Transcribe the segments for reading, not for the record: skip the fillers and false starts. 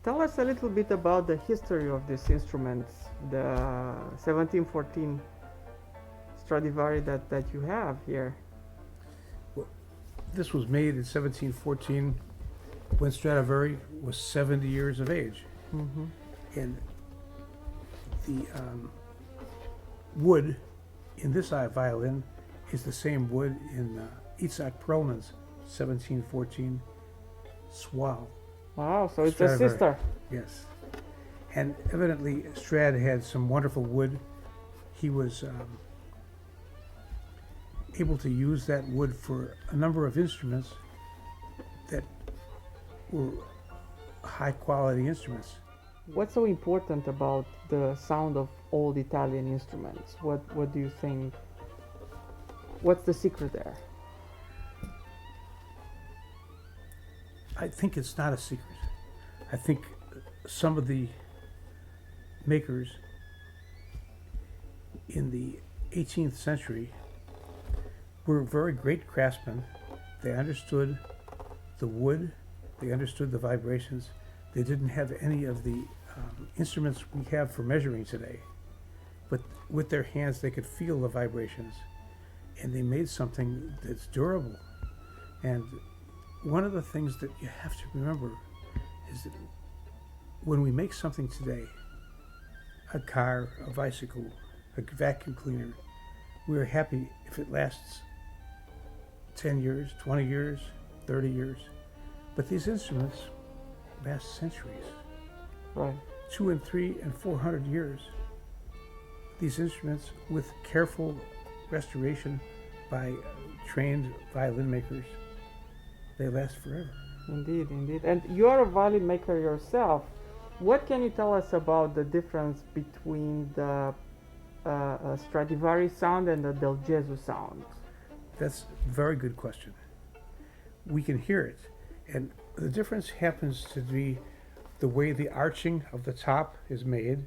Tell us a little bit about the history of these instruments, the 1714 Stradivari that you have here. Well, this was made in 1714 when Stradivari was 70 years of age. Mm-hmm. And the wood in this violin is the same wood in Ysaÿe 1714 Swal. Wow, so it's a Stradivari. sister. Yes. And evidently Strad had some wonderful wood. He was able to use that wood for a number of instruments that were high quality instruments. What's so important about the sound of old Italian instruments? What do you think? What's the secret there? I think it's not a secret. I think some of the makers in the 18th century were very great craftsmen. They understood the wood, they understood the vibrations. They didn't have any of the instruments we have for measuring today, but with their hands they could feel the vibrations, and they made something that's durable. And one of the things that you have to remember is that when we make something today, a car, a bicycle, a vacuum cleaner, we're happy if it lasts 10 years, 20 years, 30 years. But these instruments last centuries. Right. 200 and 300 and 400 years. These instruments, with careful restoration by trained violin makers, they last forever. Indeed, indeed. And you are a violin maker yourself. What can you tell us about the difference between the Stradivari sound and the Del Gesu sound? That's a very good question. We can hear it, and the difference happens to be the way the arching of the top is made,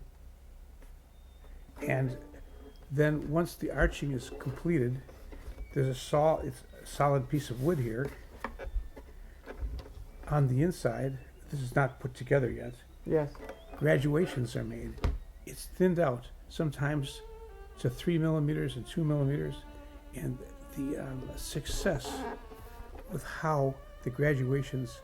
and then once the arching is completed, there's it's a solid piece of wood here. On the inside, this is not put together yet. Yes. Graduations are made. It's thinned out, sometimes to 3 millimeters and 2 millimeters, and the success with how the graduations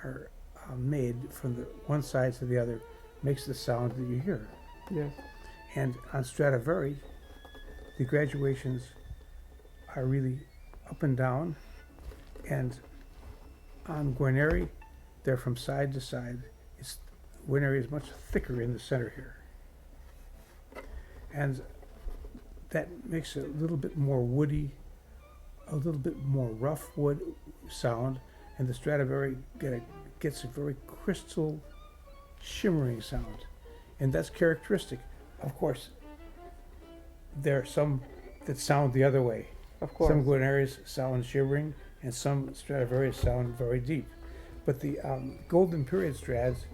are made from the one side to the other makes the sound that you hear. Yes. And on Stradivari, the graduations are really up and down, and on Guarneri, they're from side to side. Guarneri is much thicker in the center here, and that makes it a little bit more woody, a little bit more rough wood sound, and the Stradivari gets a very crystal, shimmering sound, and that's characteristic. Of course, there are some that sound the other way. Of course. Some Guarneris sound shimmering, and some Stradivari sound very deep. But the golden period Strads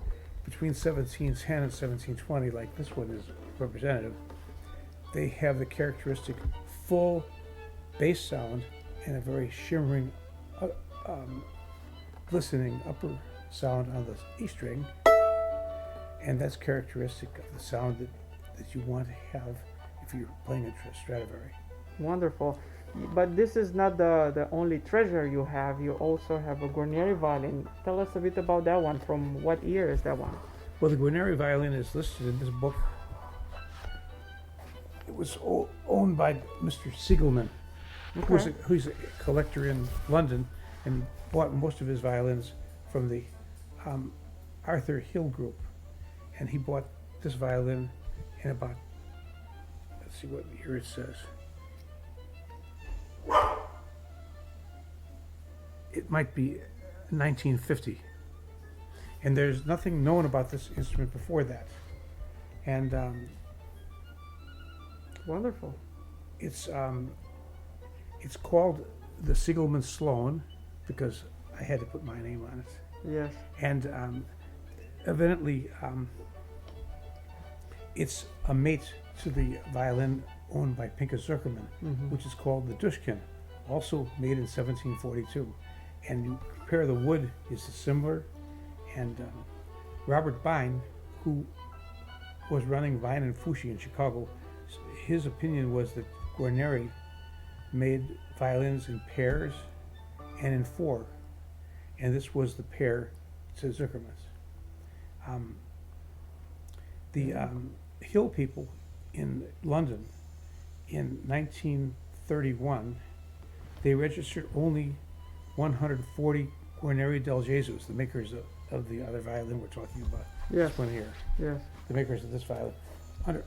between 1710 and 1720, like this one is representative, they have the characteristic full bass sound and a very shimmering, glistening upper sound on the E string, and that's characteristic of the sound that you want to have if you're playing a Stradivari. Wonderful. But this is not the only treasure you have. You also have a Guarneri violin. Tell us a bit about that one. From what year is that one? Well, the Guarneri violin is listed in this book. It was owned by Mr. Siegelman, Okay. who's a collector in London, and bought most of his violins from the Arthur Hill Group. And he bought this violin in about, let's see what year it says. It might be 1950. And there's nothing known about this instrument before that. And Wonderful. it's called the Siegelman Sloan because I had to put my name on it. Yes. And evidently, it's a mate to the violin owned by Pinka Zuckerman, Mm-hmm. which is called the Dushkin, also made in 1742. And you compare the wood is similar, and Robert Bein, who was running Vine and Fushi in Chicago, his opinion was that Guarneri made violins in pairs and in four, and this was the pair to Zuckerman's. The Hill people in London in 1931, they registered only 140 Guarneri del Gesu, the makers of the other violin we're talking about. Yes. This one here. Yes. The makers of this violin.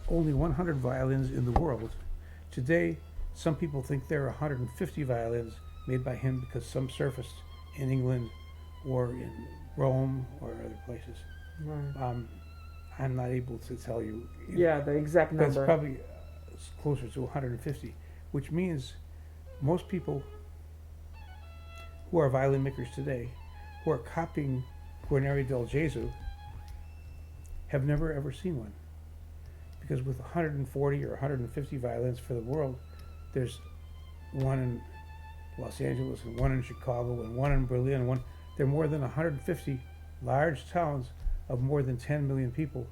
Only 100 violins in the world. Today, some people think there are 150 violins made by him because some surfaced in England or in Rome or other places. Right. I'm not able to tell you. Yeah, the exact But it's number. probably closer to 150, which means most people who are violin makers today, who are copying Guarneri del Gesu, have never ever seen one. Because with 140 or 150 violins for the world, there's one in Los Angeles and one in Chicago and one in Berlin. There are more than 150 large towns of more than 10 million people,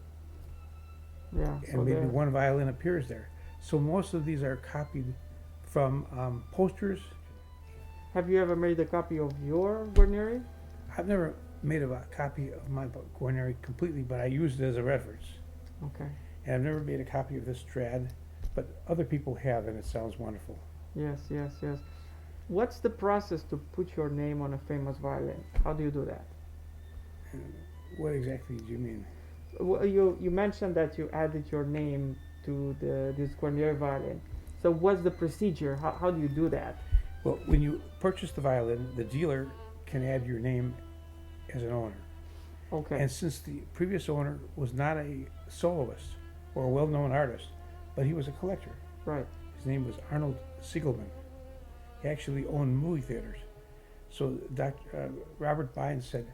Yeah. and maybe one violin appears there. So most of these are copied from posters. Have you ever made a copy of your Guarneri? I've never made a copy of my Guarneri completely, but I used it as a reference. Okay. And I've never made a copy of this Strad, but other people have, and it sounds wonderful. Yes, yes, yes. What's the process to put your name on a famous violin? How do you do that? And what exactly do you mean? Well, you mentioned that you added your name to this Guarneri violin. So what's the procedure? How do you do that? Well, when you purchase the violin, the dealer can add your name as an owner. Okay. And since the previous owner was not a soloist or a well-known artist, but he was a collector. Right. His name was Arnold Siegelman. He actually owned movie theaters. So Robert Bein said,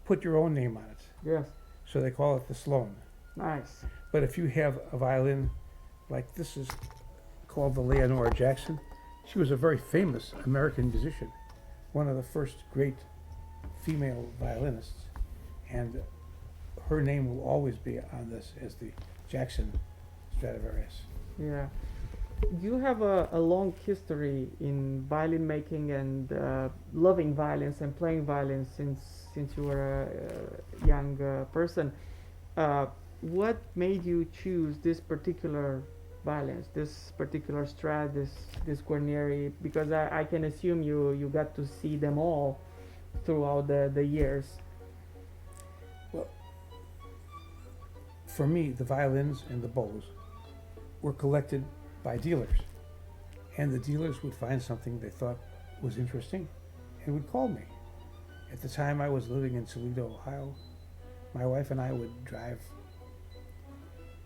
put your own name on it. Yes. So they call it the Sloan. Nice. But if you have a violin like this is called the Leonora Jackson, she was a very famous American musician, one of the first great female violinists, and her name will always be on this as the Jackson Stradivarius. Yeah. You have a long history in violin making and loving violins and playing violins since you were a young person. What made you choose this particular violins, this particular Strad, this Guarneri? Because I can assume you got to see them all throughout the years. Well, for me, the violins and the bows were collected by dealers, and the dealers would find something they thought was interesting and would call me. At the time I was living in Toledo, Ohio, my wife and I would drive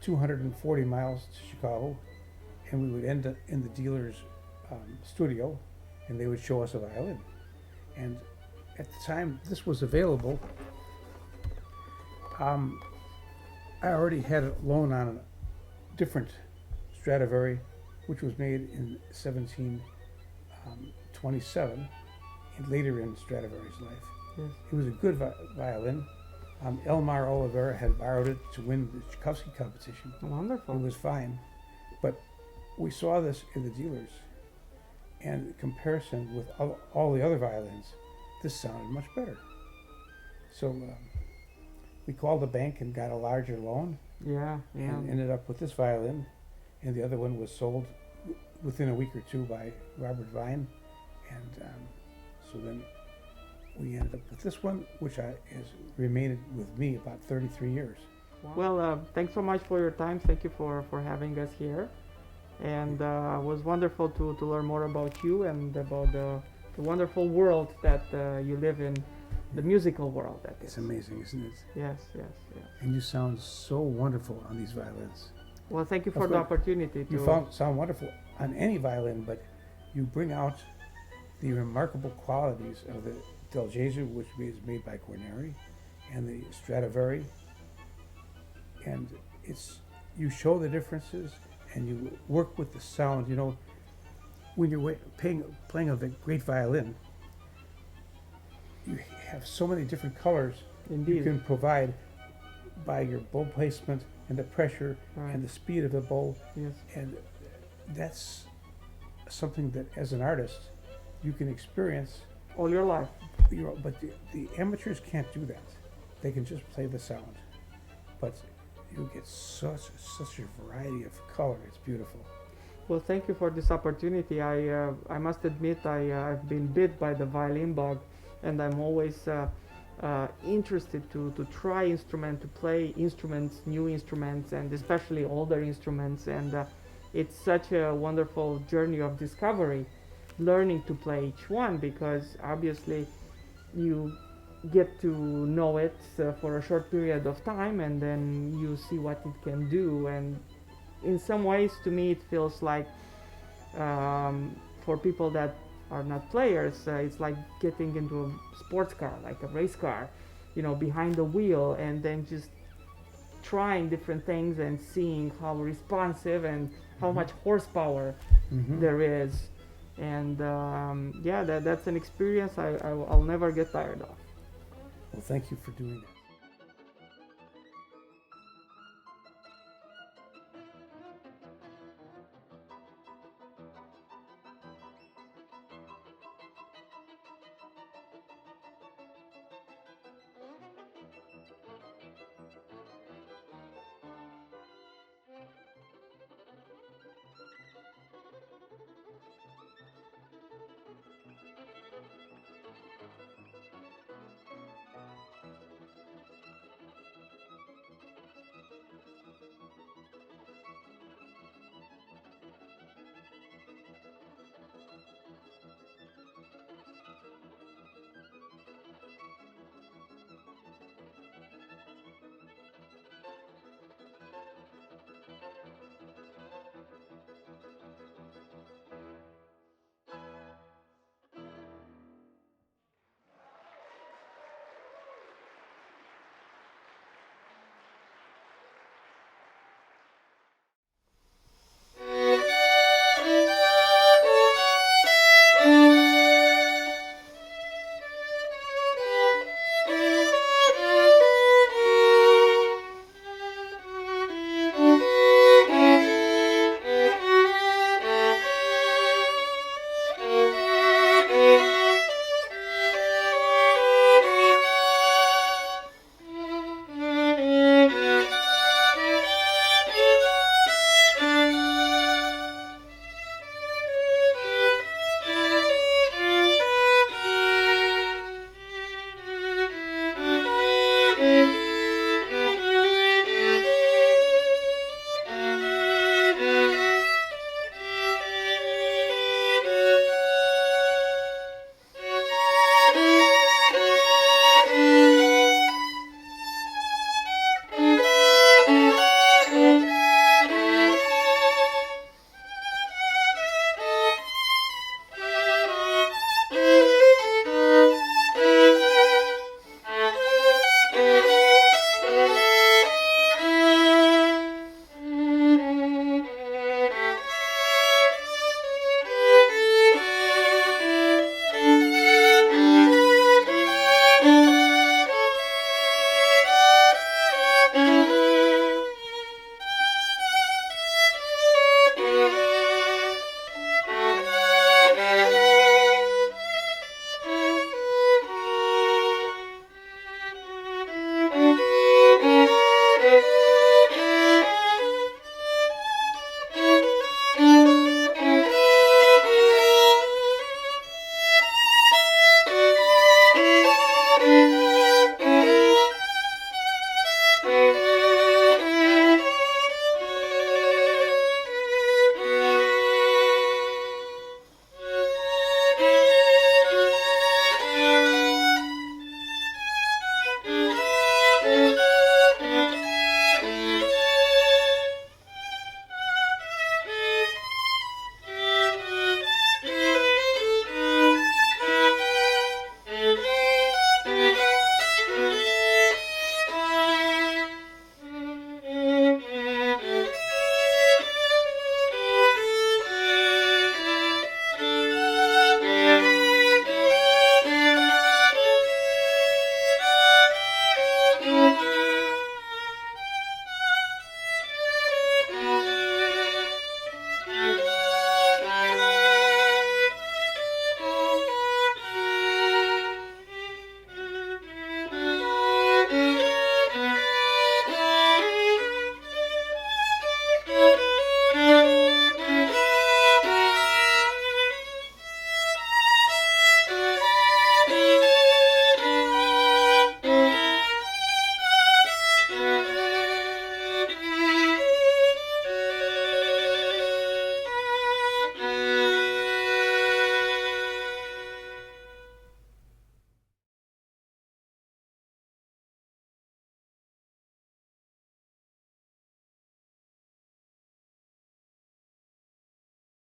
240 miles to Chicago, and we would end up in the dealer's studio, and they would show us a violin. And at the time this was available, I already had a loan on a different Stradivari, which was made in 1727, and later in Stradivari's life. Yes. It was a good violin. Elmar Oliveira had borrowed it to win the Tchaikovsky competition. Wonderful. It was fine, but we saw this in the dealers, and in comparison with all the other violins, this sounded much better. So we called the bank and got a larger loan, Yeah, yeah. and ended up with this violin, and the other one was sold within a week or two by Robert Vine, and so then we ended up with this one, which has remained with me about 33 years. Well, thanks so much for your time. Thank you for having us here. And it was wonderful to learn more about you and about the wonderful world that you live in, the musical world. It's amazing, isn't it? Yes, yes, yes. And you sound so wonderful on these violins. Well, thank you for Of the course, opportunity You to. sound wonderful on any violin, but you bring out the remarkable qualities of the Del Gesu, which is made by Guarneri, and the Stradivari, and you show the differences, and you work with the sound. You know, when you're playing a great violin, you have so many different colors you Indeed. can provide by your bow placement and the pressure Right. and the speed of the bow. Yes. And that's something that, as an artist, you can experience. All your life. But the amateurs can't do that. They can just play the sound. But you get such a variety of color. It's beautiful. Well, thank you for this opportunity. I must admit I've been bit by the violin bug, and I'm always interested to try to play instruments, new instruments, and especially older instruments. And it's such a wonderful journey of discovery, learning to play each one, because obviously you get to know it for a short period of time, and then you see what it can do. And in some ways, to me, it feels like for people that are not players, it's like getting into a sports car, like a race car, behind the wheel, and then just trying different things and seeing how responsive and how much horsepower there is. And yeah, that's an experience I'll never get tired of. Well, thank you for doing that.